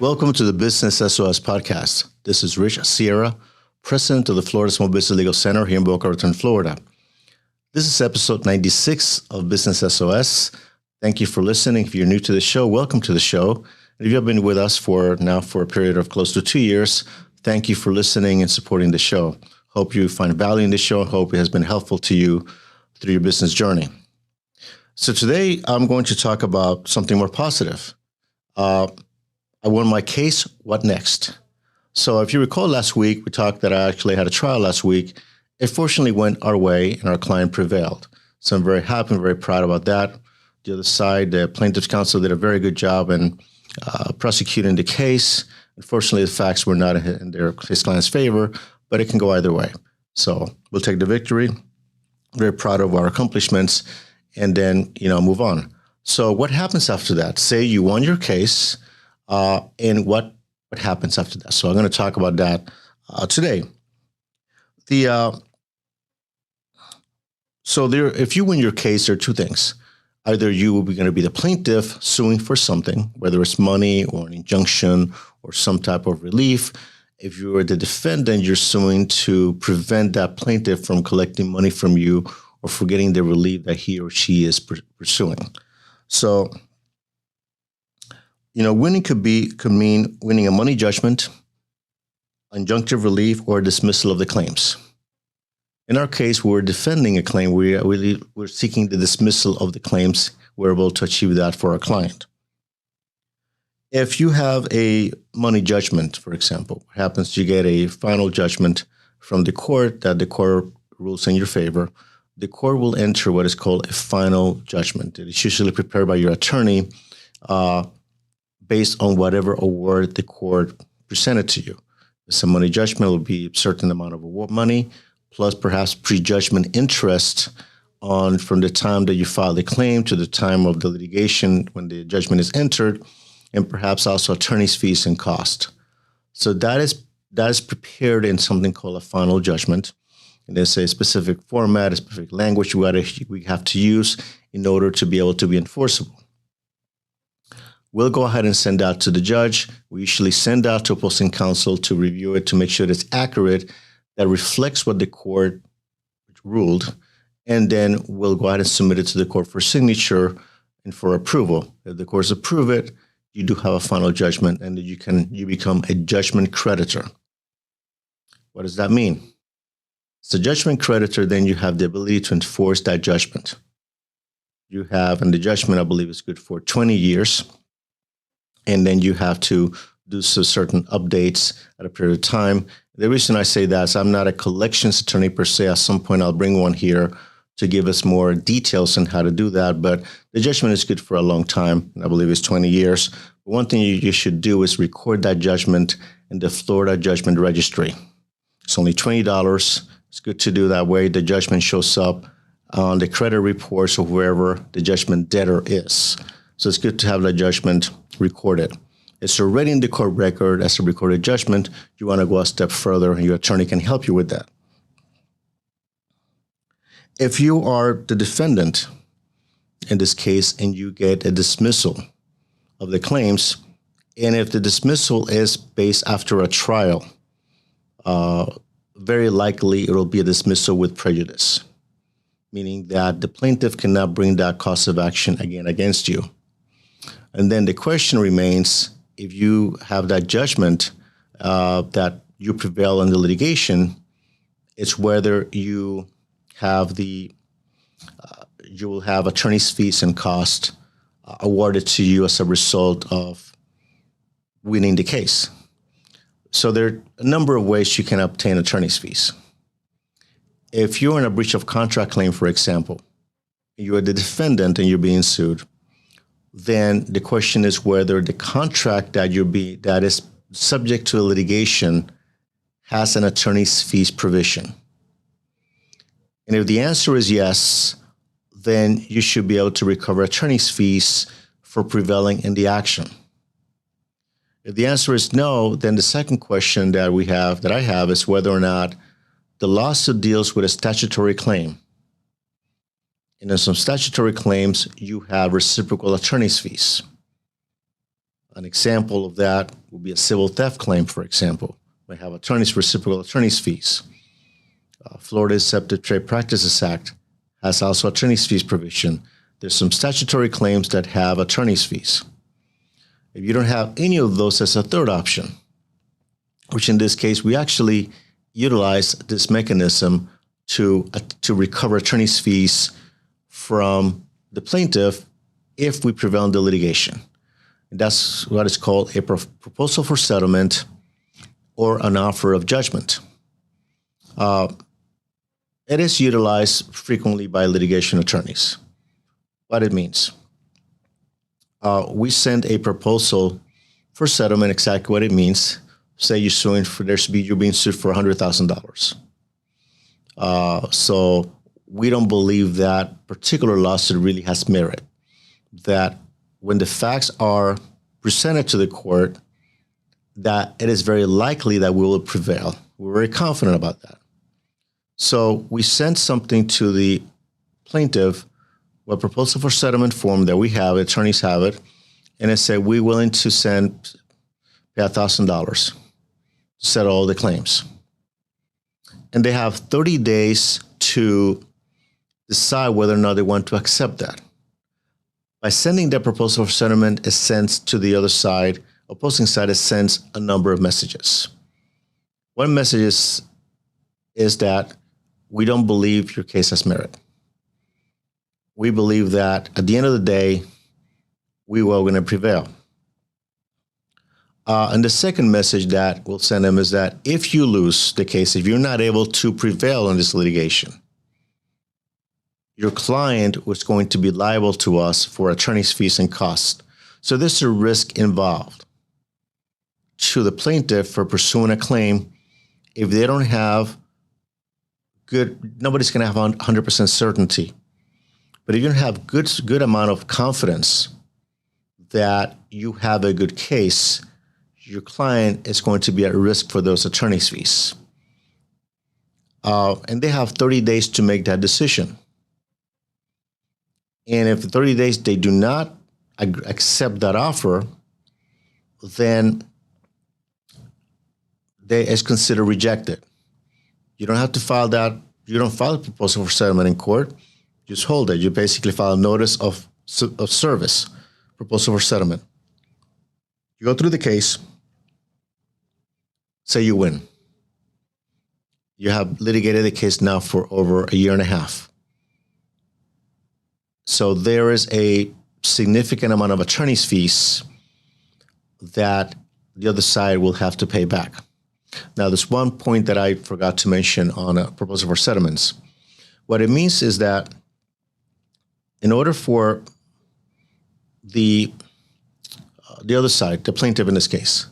Welcome to the Business SOS podcast. This is Rich Sierra, president of the Florida Small Business Legal Center here in Boca Raton, Florida. This is episode 96 of Business SOS. Thank you for listening. If you're new to the show, welcome to the show. And if you've been with us for a period of close to 2 years, thank you for listening and supporting the show. Hope you find value in the show. Hope it has been helpful to you through your business journey. So today I'm going to talk about something more positive. I won my case. What next? So if you recall last week, we talked that I actually had a trial last week. It fortunately went our way and our client prevailed. So I'm very happy and very proud about that. The other side, the plaintiff's counsel did a very good job in prosecuting the case. Unfortunately, the facts were not in his client's favor, but it can go either way. So we'll take the victory. Very proud of our accomplishments and then, move on. So what happens after that? Say you won your case. And what happens after that? So I'm going to talk about that today. If you win your case, there are two things. Either you will be going to be the plaintiff suing for something, whether it's money or an injunction or some type of relief. If you are the defendant, you're suing to prevent that plaintiff from collecting money from you or for getting the relief that he or she is pursuing. So winning could mean winning a money judgment, injunctive relief, or dismissal of the claims. In our case, we're defending a claim. We're seeking the dismissal of the claims. We're able to achieve that for our client. If you have a money judgment, for example, what happens? You get a final judgment from the court that the court rules in your favor. The court will enter what is called a final judgment. It is usually prepared by your attorney, based on whatever award the court presented to you. It's a money judgment. It will be a certain amount of award money, plus perhaps prejudgment interest from the time that you file the claim to the time of the litigation when the judgment is entered, and perhaps also attorney's fees and cost. So that is prepared in something called a final judgment. And there's a specific format, a specific language we have to use in order to be able to be enforceable. We'll go ahead and send out to the judge. We usually send out to opposing counsel to review it to make sure it's accurate, that reflects what the court ruled. And then we'll go ahead and submit it to the court for signature and for approval. If the courts approve it, you do have a final judgment and you become a judgment creditor. What does that mean? As a judgment creditor, then you have the ability to enforce that judgment. And the judgment, I believe, is good for 20 years. And then you have to do certain updates at a period of time. The reason I say that is I'm not a collections attorney per se. At some point, I'll bring one here to give us more details on how to do that. But the judgment is good for a long time. And I believe it's 20 years. But one thing you should do is record that judgment in the Florida Judgment Registry. It's only $20. It's good to do that way. The judgment shows up on the credit reports of wherever the judgment debtor is. So it's good to have that judgment recorded. It's already in the court record as a recorded judgment. You want to go a step further, and your attorney can help you with that. If you are the defendant in this case and you get a dismissal of the claims, and if the dismissal is based after a trial, very likely it will be a dismissal with prejudice, meaning that the plaintiff cannot bring that cause of action again against you. And then the question remains, if you have that judgment that you prevail in the litigation, it's whether you will have attorney's fees and cost awarded to you as a result of winning the case. So there are a number of ways you can obtain attorney's fees. If you're in a breach of contract claim, for example, you are the defendant and you're being sued, then the question is whether the contract that is subject to a litigation has an attorney's fees provision. And if the answer is yes, then you should be able to recover attorney's fees for prevailing in the action. If the answer is no, then the second question that I have is whether or not the lawsuit deals with a statutory claim. And in some statutory claims, you have reciprocal attorney's fees. An example of that would be a civil theft claim, for example. We have reciprocal attorney's fees. Florida's Deceptive Trade Practices Act has also attorney's fees provision. There's some statutory claims that have attorney's fees. If you don't have any of those as a third option, which in this case, we actually utilize this mechanism to recover attorney's fees from the plaintiff if we prevail in the litigation. And that's what is called a proposal for settlement or an offer of judgment. It is utilized frequently by litigation attorneys. What it means. We send a proposal for settlement, exactly what it means. Say you're being sued for $100,000. So we don't believe that particular lawsuit really has merit. That when the facts are presented to the court, that it is very likely that we will prevail. We're very confident about that. So we send something to the plaintiff, a proposal for settlement form that we have, attorneys have it, and it said we're willing to pay $1,000 to settle all the claims. And they have 30 days to decide whether or not they want to accept that. By sending that proposal for settlement, it sends to the other side, opposing side, it sends a number of messages. One message is that we don't believe your case has merit. We believe that at the end of the day, we are going to prevail. And the second message that we'll send them is that if you lose the case, if you're not able to prevail in this litigation, your client was going to be liable to us for attorney's fees and costs. So there's a risk involved to the plaintiff for pursuing a claim. If they don't have nobody's going to have 100% certainty. But if you don't have good amount of confidence that you have a good case, your client is going to be at risk for those attorney's fees. And they have 30 days to make that decision. And if in 30 days they do not accept that offer, then it's considered rejected. You don't have to file that. You don't file a proposal for settlement in court. Just hold it. You basically file a notice of service, proposal for settlement. You go through the case, say you win. You have litigated the case now for over a year and a half. So there is a significant amount of attorney's fees that the other side will have to pay back. Now, there's one point that I forgot to mention on a proposal for settlements. What it means is that in order for the other side, the plaintiff in this case,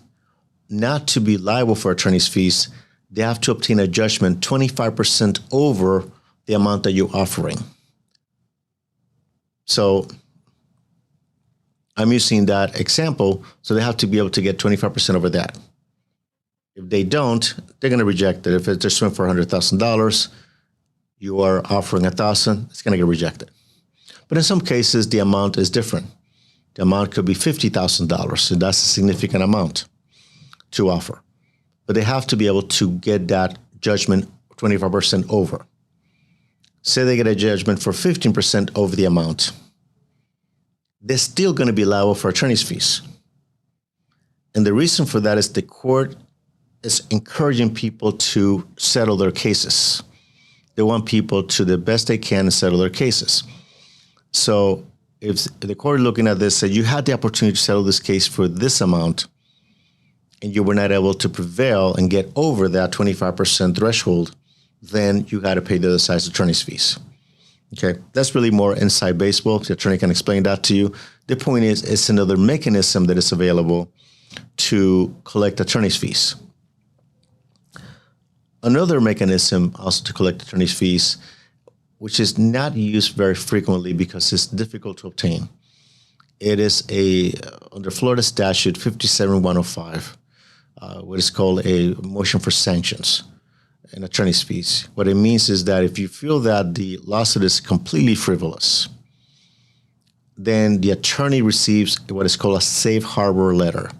not to be liable for attorney's fees, they have to obtain a judgment 25% over the amount that you're offering. So I'm using that example, so they have to be able to get 25% over that. If they don't, they're going to reject it. If they're suing for $100,000, you are offering $1,000, it's going to get rejected. But in some cases, the amount is different. The amount could be $50,000, so that's a significant amount to offer. But they have to be able to get that judgment 25% over. Say they get a judgment for 15% over the amount. They're still going to be liable for attorney's fees. And the reason for that is the court is encouraging people to settle their cases. They want people to the best they can settle their cases. So if the court looking at this said you had the opportunity to settle this case for this amount and you were not able to prevail and get over that 25% threshold, then you got to pay the other side's attorney's fees. Okay, that's really more inside baseball. The attorney can explain that to you. The point is, it's another mechanism that is available to collect attorney's fees. Another mechanism also to collect attorney's fees, which is not used very frequently because it's difficult to obtain. It is under Florida statute 57105, what is called a motion for sanctions and attorney's fees. What it means is that if you feel that the lawsuit is completely frivolous, then the attorney receives what is called a safe harbor letter,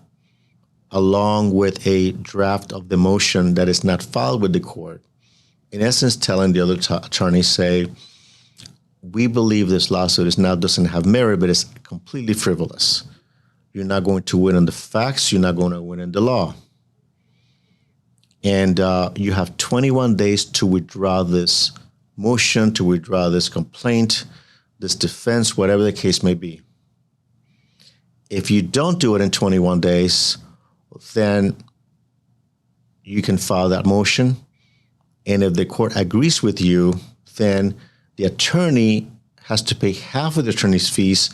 along with a draft of the motion that is not filed with the court. In essence, telling the other attorney, say, we believe this lawsuit doesn't have merit, but it's completely frivolous. You're not going to win on the facts. You're not going to win in the law. And you have 21 days to withdraw this motion, to withdraw this complaint, this defense, whatever the case may be. If you don't do it in 21 days, then you can file that motion. And if the court agrees with you, then the attorney has to pay half of the attorney's fees,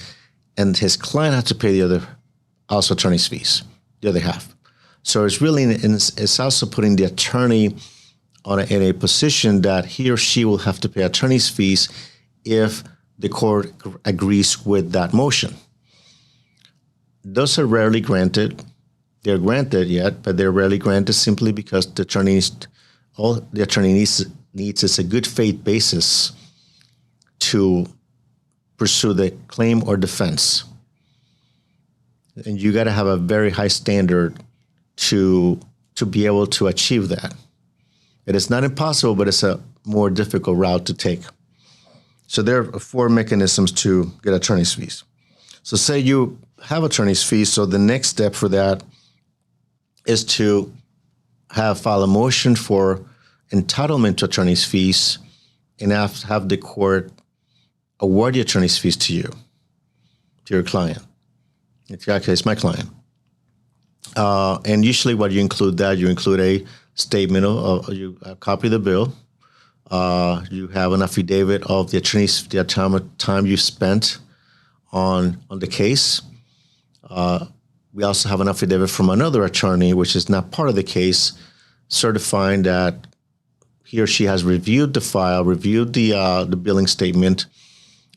and his client has to pay the other, also attorney's fees, the other half. So it's really, it's also putting the attorney in a position that he or she will have to pay attorney's fees if the court agrees with that motion. Those are rarely granted. They're granted yet, but they're rarely granted simply because all the attorney needs is a good faith basis to pursue the claim or defense. And you got to have a very high standard to be able to achieve that. It is not impossible, but it's a more difficult route to take. So there are 4 mechanisms to get attorney's fees. So say you have attorney's fees, so the next step for that is to file a motion for entitlement to attorney's fees and have the court award the attorney's fees to you, to your client. In that case, my client. And usually what you include a statement of a copy of the bill. You have an affidavit of the time you spent on the case. We also have an affidavit from another attorney, which is not part of the case, certifying that he or she has reviewed the file, reviewed the billing statement,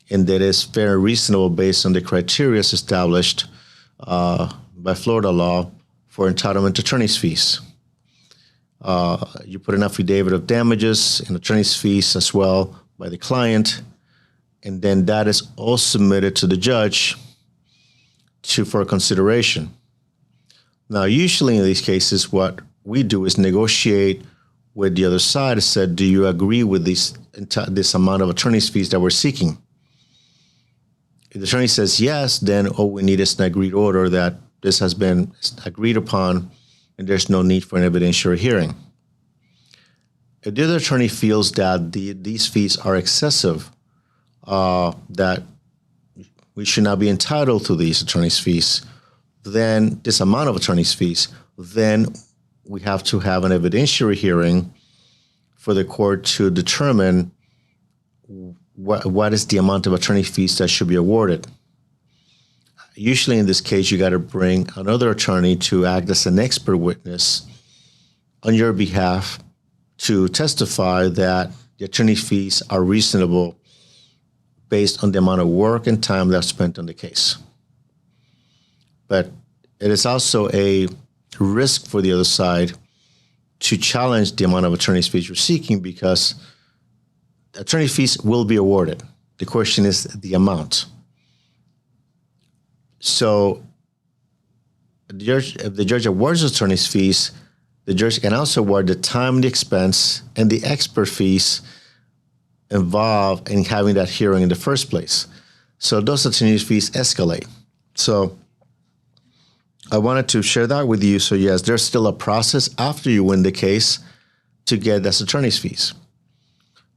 and that is fair and reasonable based on the criteria established by Florida law for entitlement to attorney's fees. You put an affidavit of damages and attorney's fees as well by the client, and then that is all submitted to the judge for consideration. Now, usually in these cases, what we do is negotiate with the other side and said, do you agree with this amount of attorney's fees that we're seeking? If the attorney says yes, then all we need is an agreed order that this has been agreed upon and there's no need for an evidentiary hearing. If the other attorney feels that these fees are excessive, that we should not be entitled to these attorney's fees, then this amount of attorney's fees, then we have to have an evidentiary hearing for the court to determine what is the amount of attorney fees that should be awarded. Usually in this case, you got to bring another attorney to act as an expert witness on your behalf to testify that the attorney fees are reasonable based on the amount of work and time that's spent on the case. But it is also a risk for the other side to challenge the amount of attorney's fees you're seeking because attorney fees will be awarded. The question is the amount. So if the judge awards attorney's fees, the judge can also award the time, the expense, and the expert fees involved in having that hearing in the first place. So those attorney's fees escalate. So I wanted to share that with you. So yes, there's still a process after you win the case to get those attorney's fees.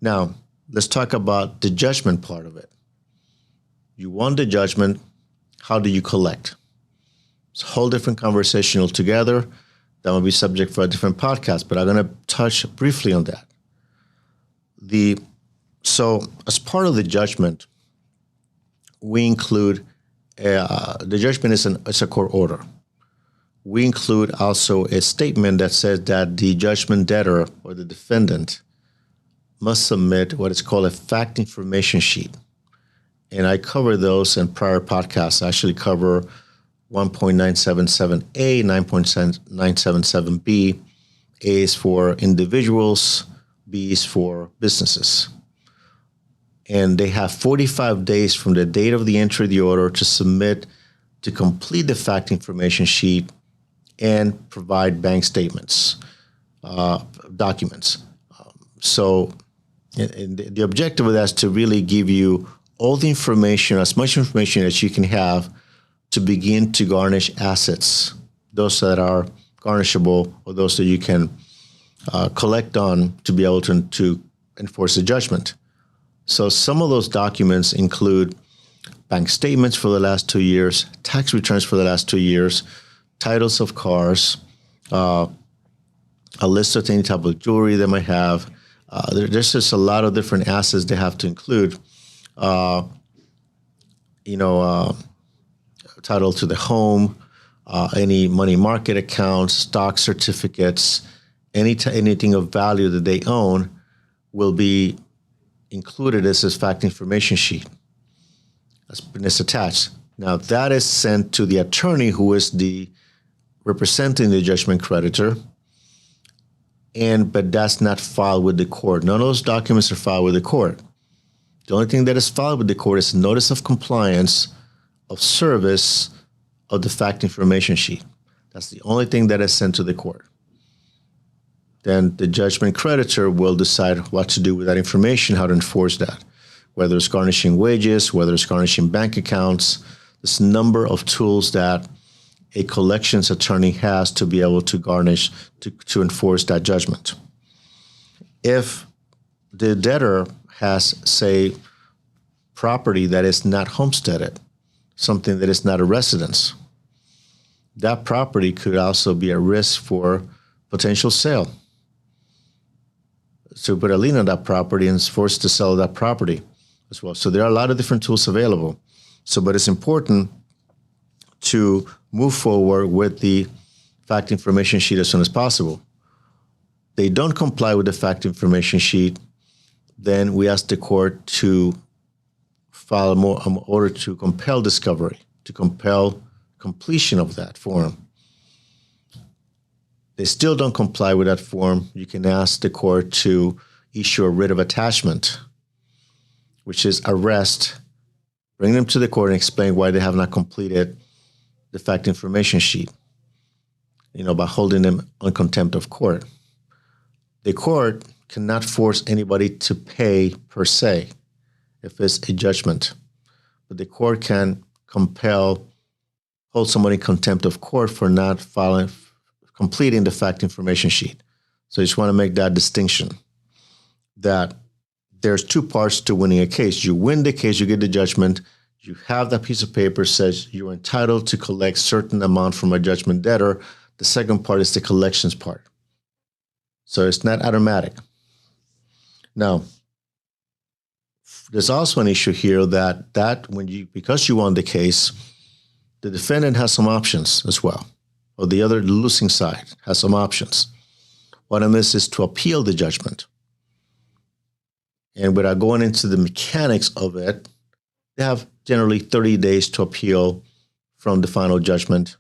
Now, let's talk about the judgment part of it. You won the judgment. How do you collect? It's a whole different conversation altogether. That will be subject for a different podcast, but I'm going to touch briefly on that. So as part of the judgment, we include, the judgment is a court order. We include also a statement that says that the judgment debtor or the defendant must submit what is called a fact information sheet. And I cover those in prior podcasts. I actually cover 1.977A, 9.977B. A is for individuals, B is for businesses. and they have 45 days from the date of the entry of the order to complete the fact information sheet and provide bank statements, documents. And the objective of that is to really give you all the information, as much information as you can have to begin to garnish assets, those that are garnishable or those that you can collect on to be able to enforce a judgment. So some of those documents include bank statements for the last 2 years, tax returns for the last 2 years, titles of cars, a list of any type of jewelry they might have. There's just a lot of different assets they have to include. Title to the home, any money market accounts, stock certificates, anything of value that they own will be included as a fact information sheet. And it's attached. Now that is sent to the attorney who is representing the judgment creditor, but that's not filed with the court. None of those documents are filed with the court. The only thing that is filed with the court is notice of compliance of service of the fact information sheet. That's the only thing that is sent to the court. Then the judgment creditor will decide what to do with that information, how to enforce that, whether it's garnishing wages, whether it's garnishing bank accounts. There's a number of tools that a collections attorney has to be able to garnish, to enforce that judgment. If the debtor has, say, property that is not homesteaded, something that is not a residence, that property could also be at risk for potential sale. So put a lien on that property and is forced to sell that property as well. So there are a lot of different tools available. But it's important to move forward with the fact information sheet as soon as possible. They don't comply with the fact information sheet, then we ask the court to file an order to compel discovery, to compel completion of that form. They still don't comply with that form, you can ask the court to issue a writ of attachment, which is arrest, bring them to the court and explain why they have not completed the fact information sheet, by holding them on contempt of court. The court cannot force anybody to pay per se if it's a judgment, but the court can hold somebody in contempt of court for not completing the fact information sheet. So I just want to make that distinction, that there's two parts to winning a case. You win the case, you get the judgment, you have that piece of paper says you're entitled to collect certain amount from a judgment debtor. The second part is the collections part. So it's not automatic. Now, there's also an issue here that because you won the case, the defendant has some options as well, or the losing side has some options. One of them is to appeal the judgment. And without going into the mechanics of it, they have generally 30 days to appeal from the final judgment.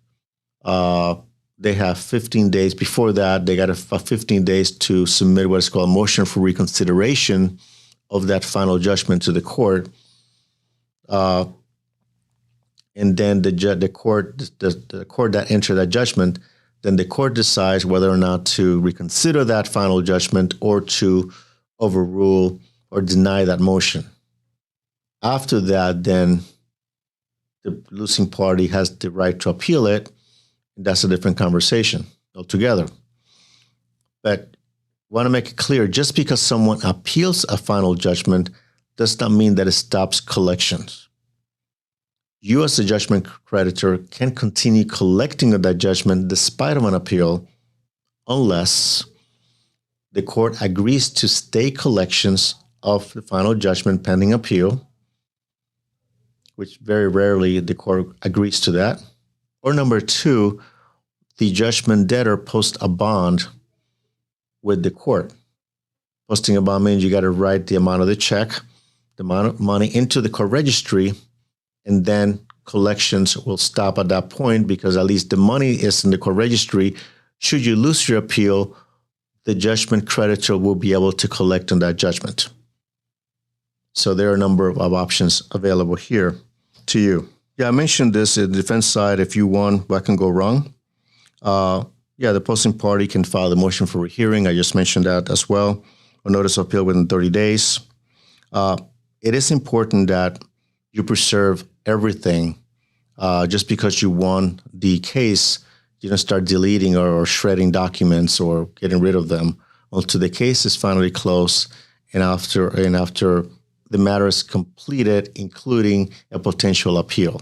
They have 15 days before that. They got 15 days to submit what is called a motion for reconsideration of that final judgment to the court. And then the court that entered that judgment, then the court decides whether or not to reconsider that final judgment or to overrule or deny that motion. After that, then the losing party has the right to appeal it. And that's a different conversation altogether. But I want to make it clear, just because someone appeals a final judgment does not mean that it stops collections. You as a judgment creditor can continue collecting of that judgment despite of an appeal unless the court agrees to stay collections of the final judgment pending appeal, which very rarely the court agrees to that. Or number two, the judgment debtor posts a bond with the court. Posting a bond means you got to write the amount of the check, the amount of money into the court registry, and then collections will stop at that point because at least the money is in the court registry. Should you lose your appeal, the judgment creditor will be able to collect on that judgment. So there are a number of options available here to you. Yeah, I mentioned this in the defense side. If you won, what can go wrong? Yeah, the opposing party can file a motion for rehearing. I just mentioned that as well. A notice of appeal within 30 days. It is important that you preserve everything. Just because you won the case, you don't start deleting or shredding documents or getting rid of them until the case is finally closed and after the matter is completed, including a potential appeal.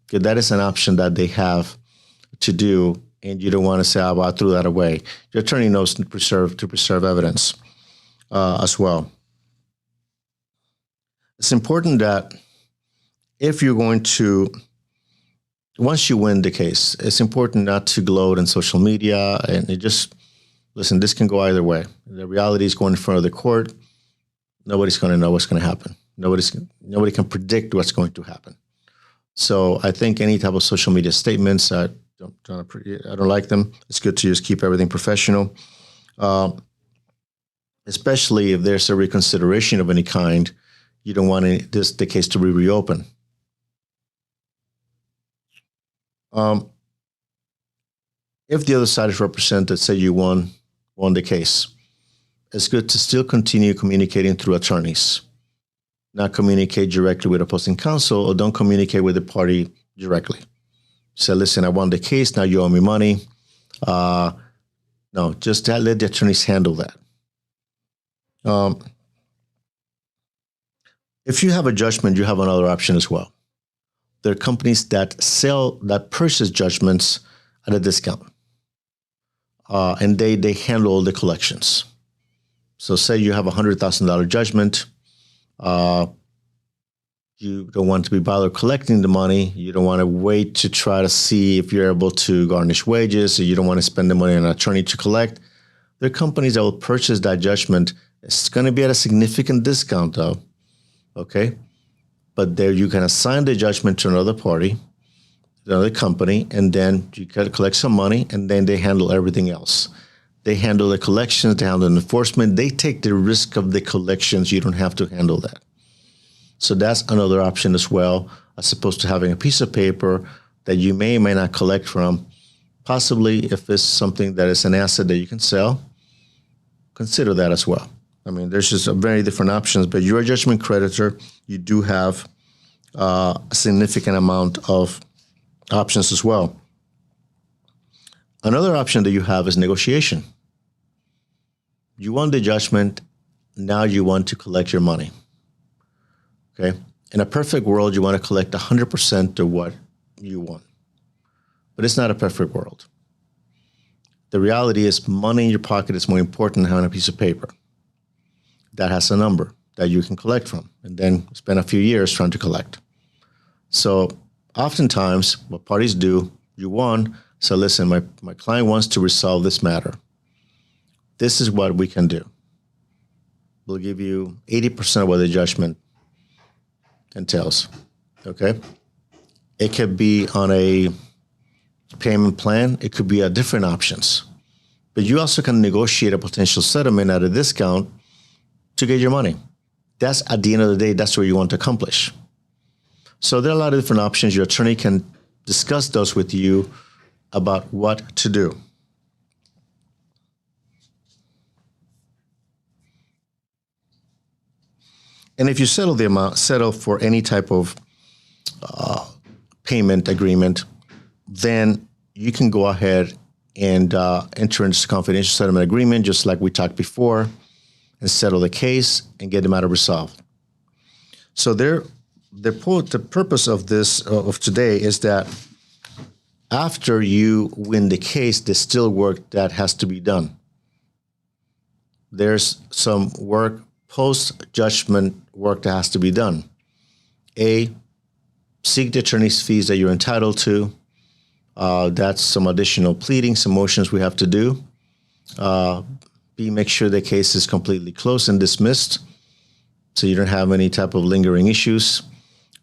Okay, that is an option that they have to do, and you don't want to say, "Oh, well, I threw that away." Your attorney knows to preserve evidence as well. It's important that if you're going to, once you win the case, it's important not to gloat on social media and listen, this can go either way. The reality is going in front of the court. Nobody's going to know what's going to happen. Nobody can predict what's going to happen. So I think any type of social media statements, I don't like them. It's good to just keep everything professional, especially if there's a reconsideration of any kind. You don't want the case to be reopened. If the other side is represented, say you won the case, it's good to still continue communicating through attorneys. Not communicate directly with opposing counsel, or don't communicate with the party directly. Say, listen, I won the case, now you owe me money. No, just let the attorneys handle that. If you have a judgment, you have another option as well. There are companies that purchase judgments at a discount. And they handle all the collections. So say you have a $100,000 judgment. You don't want to be bothered collecting the money. You don't want to wait to try to see if you're able to garnish wages. Or you don't want to spend the money on an attorney to collect. There are companies that will purchase that judgment. It's going to be at a significant discount, though. Okay? But there you can assign the judgment to another party, another company, and then you can collect some money, and then they handle everything else. They handle the collections, they handle the enforcement. They take the risk of the collections. You don't have to handle that. So that's another option as well, as opposed to having a piece of paper that you may or may not collect from. Possibly, if it's something that is an asset that you can sell, consider that as well. I mean, there's just very different options, but you're a judgment creditor. You do have a significant amount of options as well. Another option that you have is negotiation. You won the judgment, now you want to collect your money. Okay? In a perfect world, you want to collect 100% of what you won. But it's not a perfect world. The reality is money in your pocket is more important than having a piece of paper that has a number that you can collect from, and then spend a few years trying to collect. So oftentimes what parties do, you won, so listen, my client wants to resolve this matter. This is what we can do. We'll give you 80% of what the judgment entails, okay? It could be on a payment plan. It could be at different options. But you also can negotiate a potential settlement at a discount to get your money. That's, at the end of the day, that's what you want to accomplish. So there are a lot of different options. Your attorney can discuss those with you about what to do. And if you settle for any type of payment agreement, then you can go ahead and enter into a confidential settlement agreement, just like we talked before, and settle the case and get the matter resolved. So the purpose of this of today is that after you win the case, there's still work that has to be done. There's some work, post-judgment work that has to be done. A, seek the attorney's fees that you're entitled to. That's some additional pleading, some motions we have to do. B, make sure the case is completely closed and dismissed, so you don't have any type of lingering issues,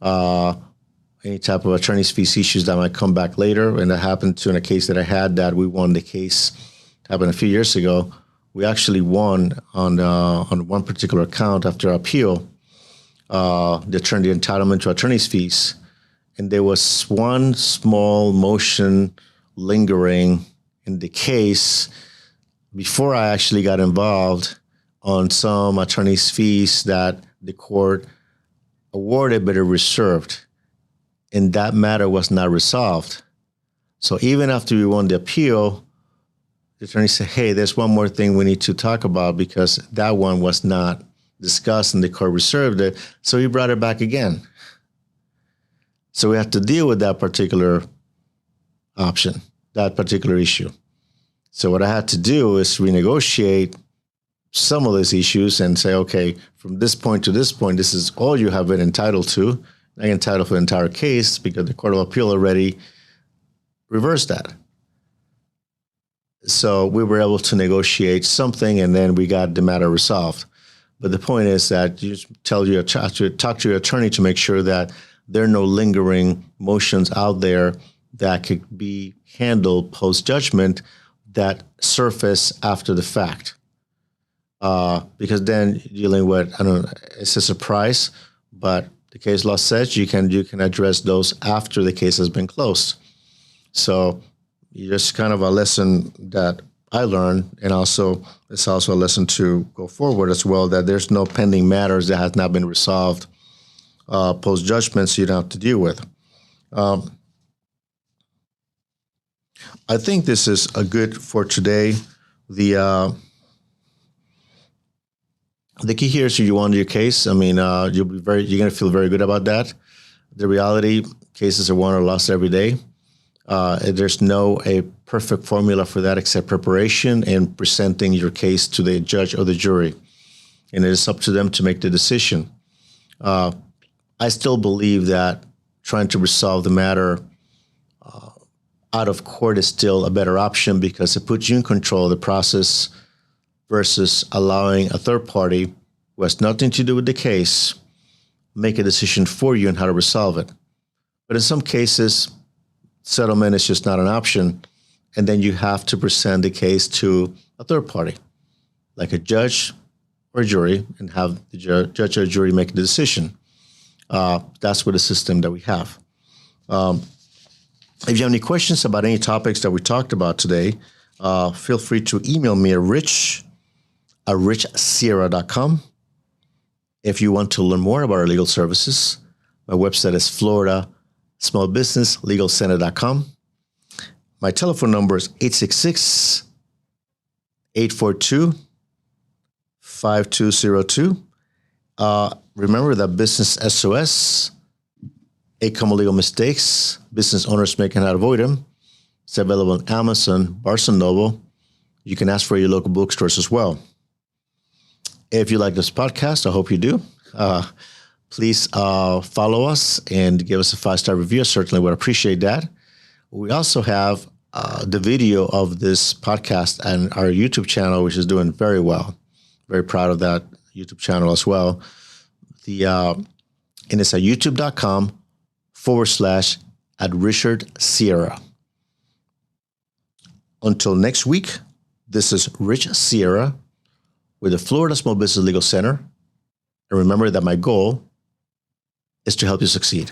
any type of attorney's fees issues that might come back later. And that happened in a case that I had that we won the case, happened a few years ago. We actually won on one particular account after appeal. the entitlement to attorney's fees. And there was one small motion lingering in the case before I actually got involved on some attorney's fees that the court awarded but it reserved. And that matter was not resolved. So even after we won the appeal, the attorney said, hey, there's one more thing we need to talk about because that one was not discussed and the court reserved it. So he brought it back again. So we have to deal with that particular option, that particular issue. So what I had to do is renegotiate some of those issues and say, okay, from this point to this point, this is all you have been entitled to. I'm entitled for the entire case because the Court of Appeal already reversed that. So we were able to negotiate something and then we got the matter resolved. But the point is that you talk to your attorney to make sure that there are no lingering motions out there that could be handled post-judgment that surface after the fact. Because then dealing with, I don't know, it's a surprise, but the case law says you can address those after the case has been closed. So just kind of a lesson that I learned, and also it's also a lesson to go forward as well, that there's no pending matters that has not been resolved post-judgment, so you don't have to deal with. I think this is a good for today. The key here is you won your case. I mean, you're going to feel very good about that. The reality, cases are won or lost every day. There's no a perfect formula for that except preparation and presenting your case to the judge or the jury. And it is up to them to make the decision. I still believe that trying to resolve the matter out of court is still a better option because it puts you in control of the process versus allowing a third party who has nothing to do with the case make a decision for you on how to resolve it. But in some cases, settlement is just not an option, and then you have to present the case to a third party, like a judge or a jury, and have the judge or jury make the decision. That's what the system that we have. If you have any questions about any topics that we talked about today, feel free to email me at richsierra.com. If you want to learn more about our legal services, my website is floridasmallbusinesslegalcenter.com. My telephone number is 866-842-5202. Remember that Business SOS, 8 common legal mistakes business owners make and how to avoid them. It's available on Amazon, Barnes & Noble. You can ask for your local bookstores as well. If you like this podcast, I hope you do. Please follow us and give us a 5-star review. I certainly would appreciate that. We also have the video of this podcast and our YouTube channel, which is doing very well. Very proud of that YouTube channel as well. And it's at youtube.com/@RichardSierra. Until next week, this is Rich Sierra with the Florida Small Business Legal Center. And remember that my goal is to help you succeed.